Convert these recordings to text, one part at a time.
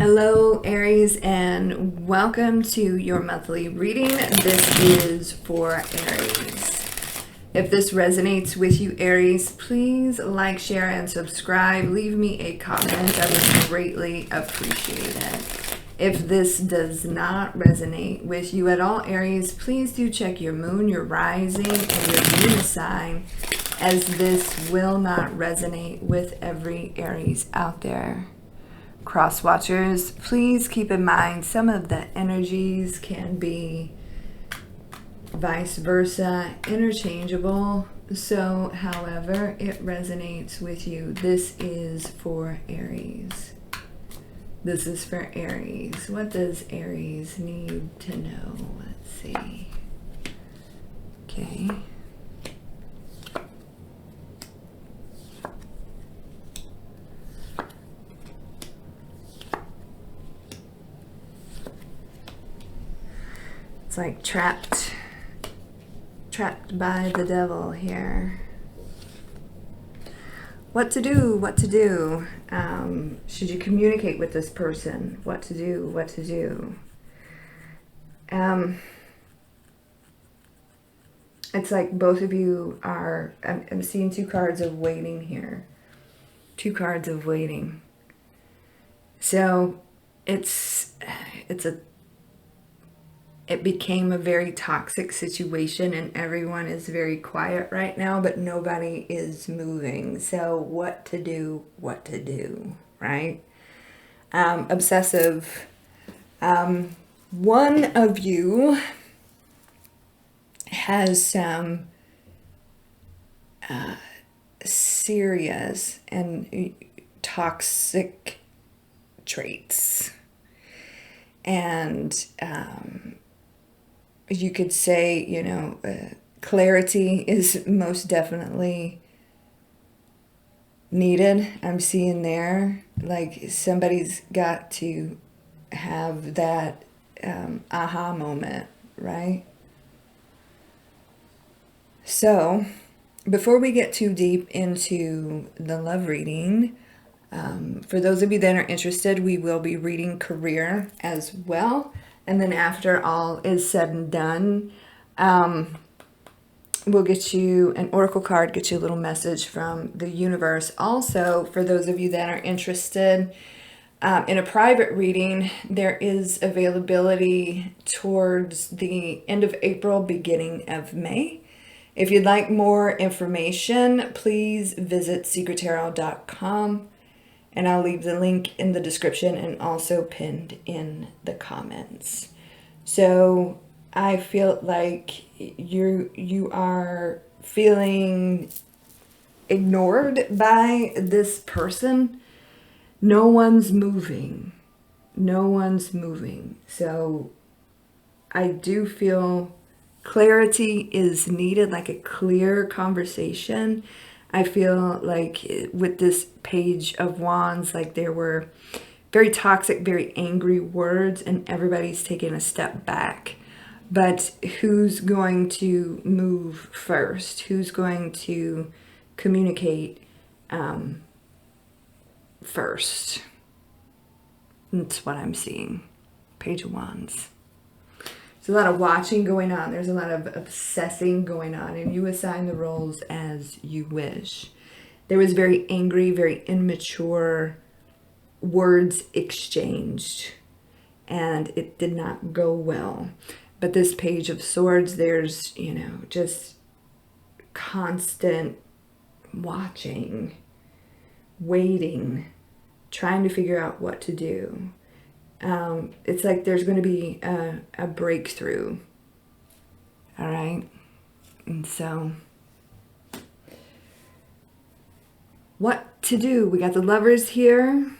Hello, Aries, and welcome to your monthly reading. This is for Aries. If this resonates with you, Aries, please like, share, and subscribe. Leave me a comment. I would greatly appreciate it. If this does not resonate with you at all, Aries, please do check your moon, your rising, and your Venus sign, as this will not resonate with every Aries out there. Cross watchers, please keep in mind some of the energies can be vice versa, interchangeable. So however it resonates with you, this is for Aries. This is for Aries. What does Aries need to know? Let's see. Okay. It's like trapped by the devil here. What to do, what to do. Should you communicate with this person? What to do, what to do. It's like both of you are, I'm seeing two cards of waiting here. Two cards of waiting. So it became a very toxic situation and everyone is very quiet right now, but nobody is moving. So what to do, right? Obsessive. One of you has some serious and toxic traits. And you could say, clarity is most definitely needed. I'm seeing there, like somebody's got to have that aha moment, right? So before we get too deep into the love reading, for those of you that are interested, we will be reading career as well. And then after all is said and done, we'll get you an oracle card, get you a little message from the universe. Also, for those of you that are interested in a private reading, there is availability towards the end of April, beginning of May. If you'd like more information, please visit secrettarot.com. And I'll leave the link in the description and also pinned in the comments. So I feel like you are feeling ignored by this person. No one's moving. No one's moving. So I do feel clarity is needed, like a clear conversation. I feel like with this Page of Wands, like there were very toxic, very angry words, and everybody's taking a step back. But who's going to move first? Who's going to communicate first? That's what I'm seeing. Page of Wands. There's a lot of watching going on. There's a lot of obsessing going on, and you assign the roles as you wish. There was very angry, very immature words exchanged, and it did not go well. But this Page of Swords, there's, just constant watching, waiting, trying to figure out what to do. It's like there's going to be a breakthrough. All right. And so what to do? We got the Lovers here.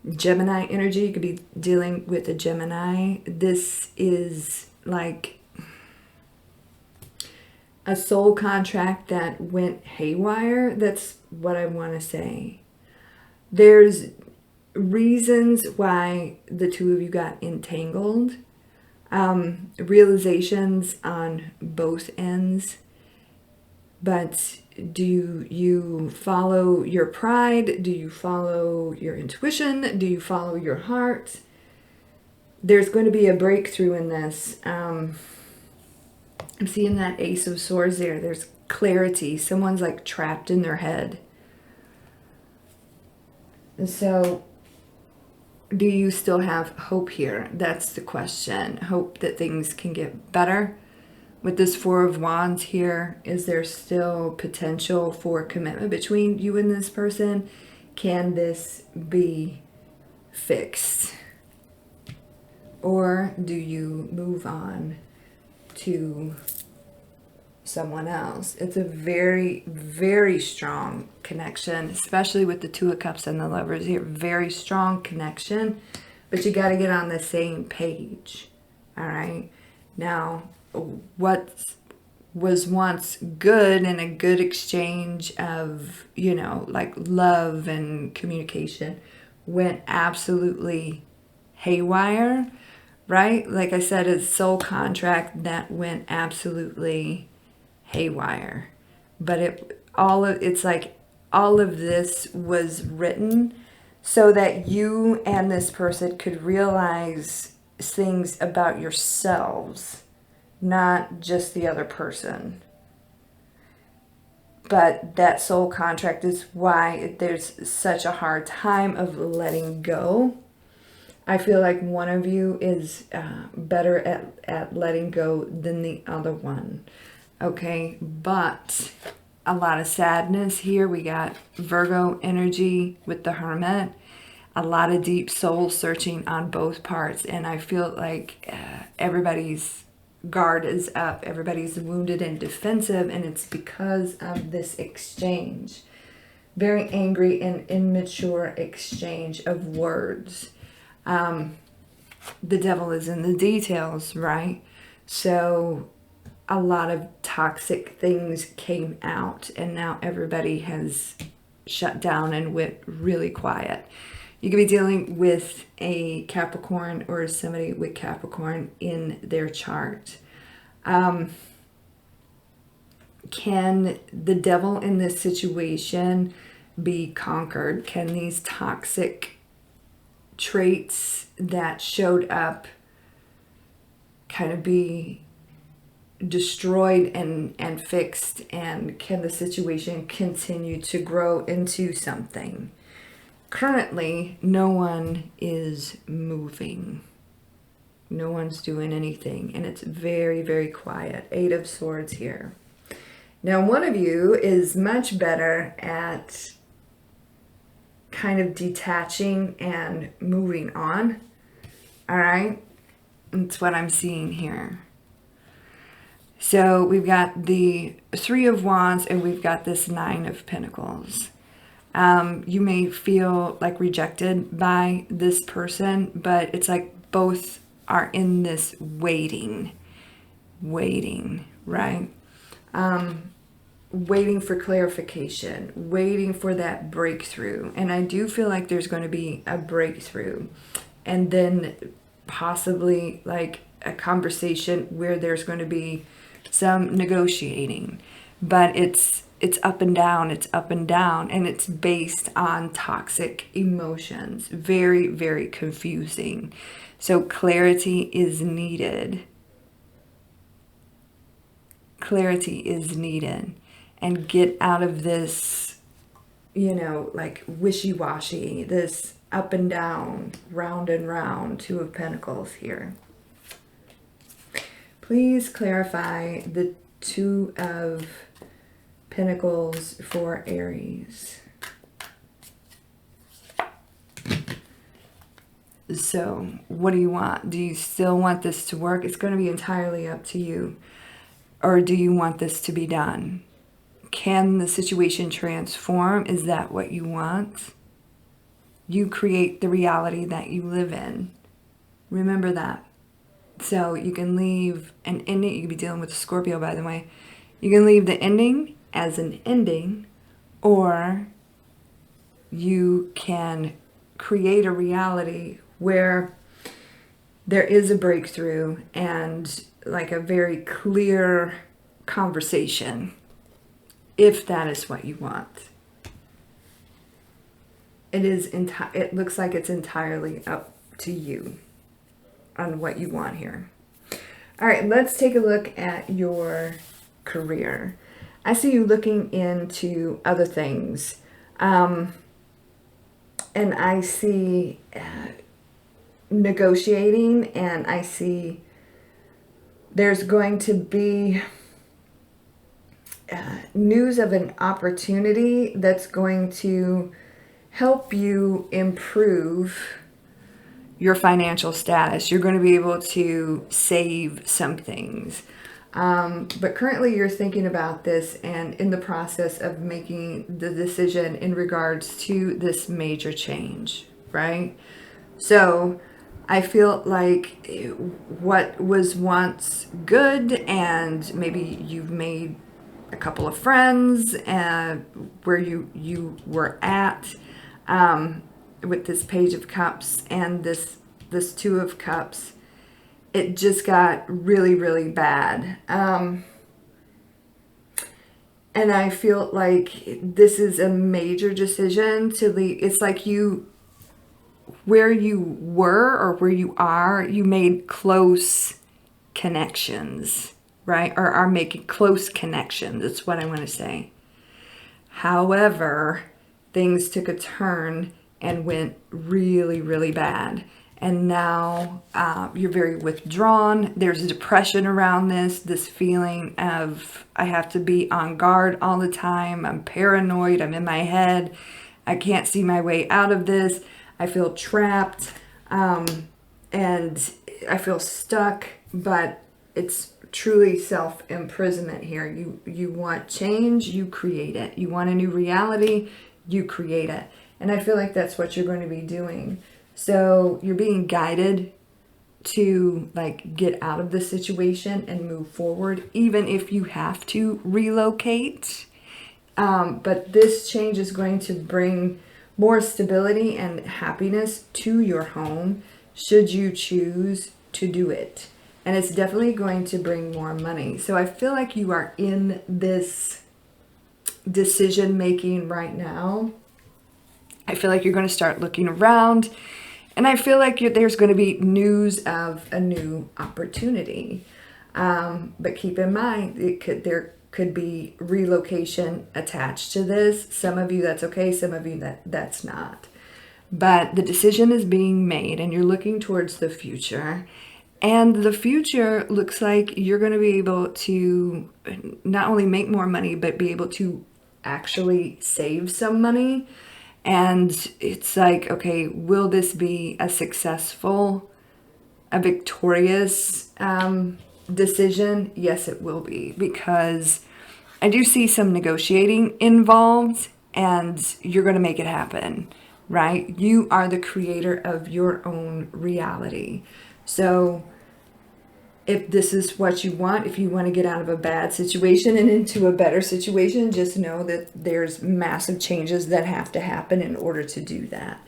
Gemini energy. You could be dealing with a Gemini. This is like a soul contract that went haywire. That's what I want to say. There's reasons why the two of you got entangled, realizations on both ends, but Do you follow your pride? Do you follow your intuition? Do you follow your heart? There's going to be a breakthrough in this. I'm seeing that Ace of Swords there. There's clarity. Someone's like trapped in their head. And so, do you still have hope here? That's the question. Hope that things can get better. With this Four of Wands here, is there still potential for commitment between you and this person? Can this be fixed? Or do you move on to someone else? It's a very, very strong connection, especially with the Two of Cups and the Lovers here. Very strong connection, but you got to get on the same page. All right. Now, what was once good and a good exchange of, you know, like love and communication went absolutely haywire, right? Like I said, a soul contract that went absolutely haywire. But it's like all of this was written so that you and this person could realize things about yourselves, not just the other person. But that soul contract is why there's such a hard time of letting go. I feel like one of you is better at letting go than the other one. Okay, but a lot of sadness here. We got Virgo energy with the Hermit. A lot of deep soul searching on both parts. And I feel like everybody's guard is up. Everybody's wounded and defensive. And it's because of this exchange. Very angry and immature exchange of words. The devil is in the details, right? So a lot of toxic things came out, and now everybody has shut down and went really quiet. You could be dealing with a Capricorn or somebody with Capricorn in their chart. Can the devil in this situation be conquered? Can these toxic traits that showed up kind of be destroyed and fixed, and can the situation continue to grow into something? Currently, no one is moving. No one's doing anything, and it's very, very quiet. Eight of Swords here. Now, one of you is much better at kind of detaching and moving on. All right? That's what I'm seeing here. So we've got the Three of Wands and we've got this Nine of Pentacles. You may feel like rejected by this person, but it's like both are in this waiting, right? Waiting for clarification, waiting for that breakthrough. And I do feel like there's going to be a breakthrough, and then possibly like a conversation where there's going to be some negotiating. But it's up and down, and it's based on toxic emotions. Very, very confusing. So clarity is needed. Clarity is needed. And get out of this, you know, like wishy-washy, this up and down, round and round. Two of Pentacles here. Please clarify the Two of Pentacles for Aries. So, what do you want? Do you still want this to work? It's going to be entirely up to you. Or do you want this to be done? Can the situation transform? Is that what you want? You create the reality that you live in. Remember that. So you can leave an ending. You could be dealing with a Scorpio, by the way. You can leave the ending as an ending, or you can create a reality where there is a breakthrough and like a very clear conversation. if that is what you want. It looks like it's entirely up to you on what you want here. All right, let's take a look at your career. I see you looking into other things. And I see negotiating, and I see there's going to be news of an opportunity that's going to help you improve your financial status. You're going to be able to save some things. But currently you're thinking about this and in the process of making the decision in regards to this major change, right? So I feel like what was once good, and maybe you've made a couple of friends where you were at, with this Page of Cups and this Two of Cups, it just got really, really bad. And I feel like this is a major decision to leave. It's like where you were or where you are, you made close connections, right? Or are making close connections. That's what I want to say. However, things took a turn and went really, really bad. And now you're very withdrawn. There's a depression around this feeling of I have to be on guard all the time. I'm paranoid. I'm in my head. I can't see my way out of this. I feel trapped, and I feel stuck, but it's truly self-imprisonment here. You want change, you create it. You want a new reality, you create it. And I feel like that's what you're going to be doing. So you're being guided to like get out of the situation and move forward, even if you have to relocate. But this change is going to bring more stability and happiness to your home should you choose to do it. And it's definitely going to bring more money. So I feel like you are in this decision making right now. I feel like you're going to start looking around, and I feel like there's going to be news of a new opportunity. But keep in mind, there could be relocation attached to this. Some of you that's okay, some of you that's not. But the decision is being made and you're looking towards the future. And the future looks like you're going to be able to not only make more money, but be able to actually save some money. And it's like, okay, will this be a successful, a victorious decision? Yes, it will be, because I do see some negotiating involved and you're going to make it happen, right? You are the creator of your own reality. So if this is what you want, if you want to get out of a bad situation and into a better situation, just know that there's massive changes that have to happen in order to do that.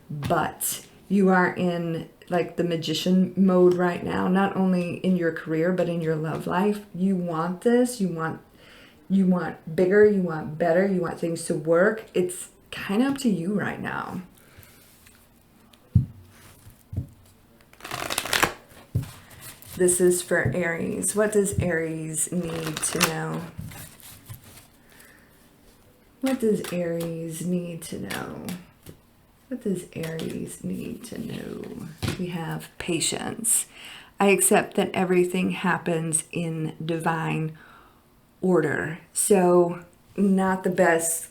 But you are in like the magician mode right now, not only in your career, but in your love life. You want this, you want bigger, you want better, you want things to work. It's kind of up to you right now. This is for Aries. What does Aries need to know? What does Aries need to know? What does Aries need to know? We have patience. I accept that everything happens in divine order. So not the best,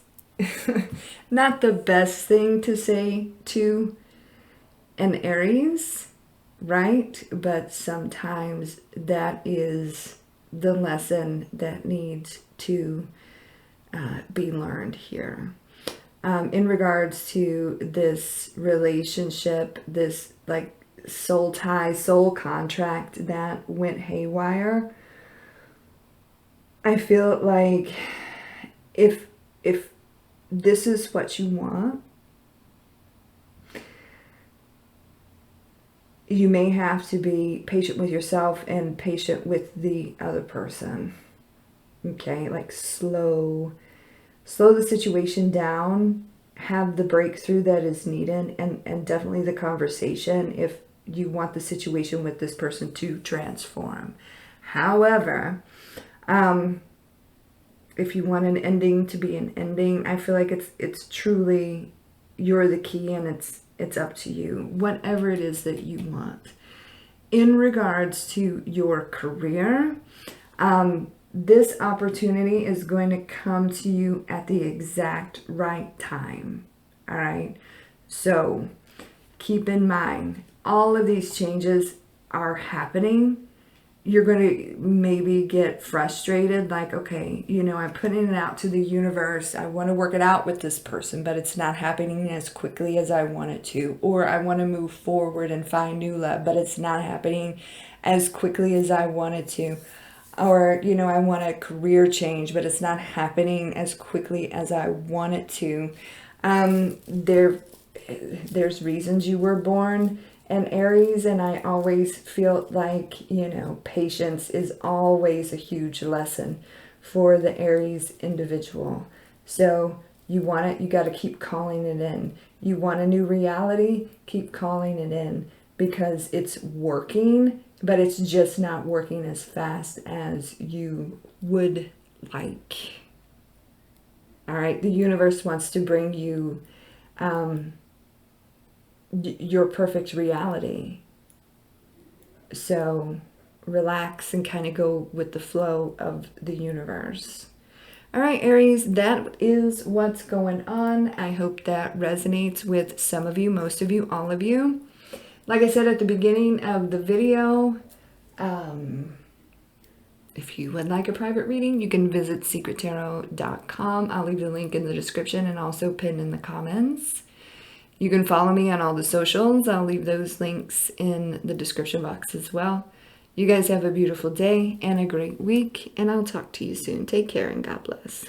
not the best thing to say to an Aries, right? But sometimes that is the lesson that needs to be learned here. In regards to this relationship, this like soul tie, soul contract that went haywire, I feel like if this is what you want, you may have to be patient with yourself and patient with the other person. Okay, like slow slow the situation down, have the breakthrough that is needed, and definitely the conversation if you want the situation with this person to transform. However, if you want an ending to be an ending, I feel like it's truly, you're the key, and it's up to you, whatever it is that you want. In regards to your career, this opportunity is going to come to you at the exact right time. All right. So keep in mind, all of these changes are happening. You're going to maybe get frustrated, like, okay, I'm putting it out to the universe. I want to work it out with this person, but it's not happening as quickly as I want it to. Or I want to move forward and find new love, but it's not happening as quickly as I want it to. Or, I want a career change, but it's not happening as quickly as I want it to. There's reasons you were born an Aries, and I always feel like, patience is always a huge lesson for the Aries individual. So you want it, you got to keep calling it in. You want a new reality, keep calling it in, because it's working, but it's just not working as fast as you would like. All right, the universe wants to bring you your perfect reality. So relax and kind of go with the flow of the universe. All right, Aries, that is what's going on. I hope that resonates with some of you, most of you, all of you. Like I said at the beginning of the video, if you would like a private reading, you can visit secrettarot.com. I'll leave the link in the description and also pinned in the comments. You can follow me on all the socials. I'll leave those links in the description box as well. You guys have a beautiful day and a great week, and I'll talk to you soon. Take care and God bless.